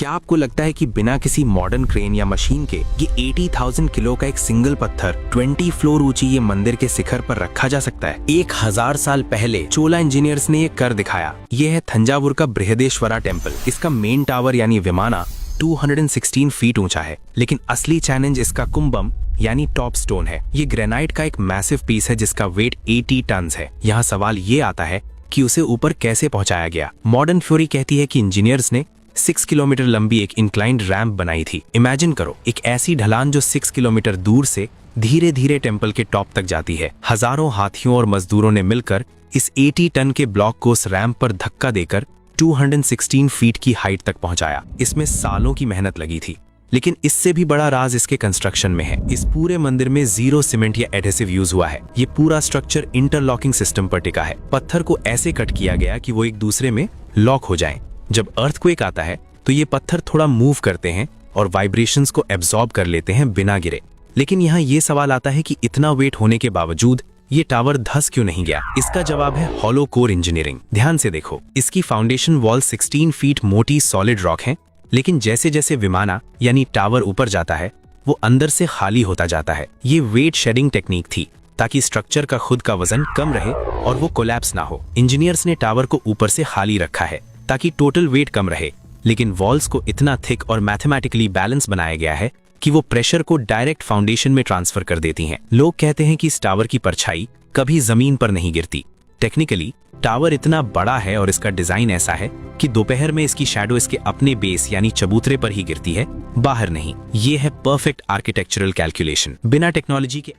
क्या आपको लगता है कि बिना किसी मॉडर्न क्रेन या मशीन के ये 80,000 किलो का एक सिंगल पत्थर 20 फ्लोर ऊंची ये मंदिर के शिखर पर रखा जा सकता है? 1000 साल पहले चोला इंजीनियर्स ने ये कर दिखाया। ये है थंजावुर का बृहदेश्वरा टेम्पल। इसका मेन टावर यानी विमाना 216 फीट ऊंचा है, लेकिन असली चैलेंज इसका कुंभम यानी टॉप स्टोन है। ये ग्रेनाइट का एक मैसिव पीस है जिसका वेट 80 टन है। यहाँ सवाल ये आता है कि उसे ऊपर कैसे पहुंचाया गया। मॉडर्न थ्योरी कहती है कि इंजीनियर्स ने 6 किलोमीटर लंबी एक इंक्लाइंड रैंप बनाई थी। इमेजिन करो, एक ऐसी ढलान जो 6 किलोमीटर दूर से धीरे धीरे टेम्पल के टॉप तक जाती है। हजारों हाथियों और मजदूरों ने मिलकर इस 80 टन के ब्लॉक को उस रैंप पर धक्का देकर 216 फीट की हाइट तक पहुंचाया। इसमें सालों की मेहनत लगी थी, लेकिन इससे भी बड़ा राज इसके कंस्ट्रक्शन में है। इस पूरे मंदिर में 0 सीमेंट या एडहेसिव यूज हुआ है। ये पूरा स्ट्रक्चर इंटरलॉकिंग सिस्टम पर टिका है। पत्थर को ऐसे कट किया गया कि वो एक दूसरे में लॉक हो जाएं। जब अर्थक्वेक आता है तो ये पत्थर थोड़ा मूव करते हैं और वाइब्रेशंस को एब्जॉर्ब कर लेते हैं बिना गिरे। लेकिन यहाँ ये सवाल आता है कि इतना वेट होने के बावजूद ये टावर धंस क्यों नहीं गया? इसका जवाब है हॉलो कोर इंजीनियरिंग। ध्यान से देखो, इसकी फाउंडेशन वॉल 16 फीट मोटी सॉलिड रॉक है, लेकिन जैसे जैसे विमाना यानी टावर ऊपर जाता है वो अंदर से खाली होता जाता है। ये वेट शेडिंग टेक्निक थी ताकि स्ट्रक्चर का खुद का वजन कम रहे और वो कोलैप्स ना हो। इंजीनियर्स ने टावर को ऊपर से खाली रखा है ताकि टोटल वेट कम रहे, लेकिन वॉल्स को इतना थिक और मैथमेटिकली बैलेंस बनाया गया है कि वो प्रेशर को डायरेक्ट फाउंडेशन में ट्रांसफर कर देती हैं। लोग कहते हैं कि इस टावर की परछाई कभी जमीन पर नहीं गिरती। टेक्निकली टावर इतना बड़ा है और इसका डिजाइन ऐसा है कि दोपहर में इसकी शैडो इसके अपने बेस यानी चबूतरे पर ही गिरती है, बाहर नहीं। ये है परफेक्ट आर्किटेक्चरल कैलकुलेशन। बिना टेक्नोलॉजी के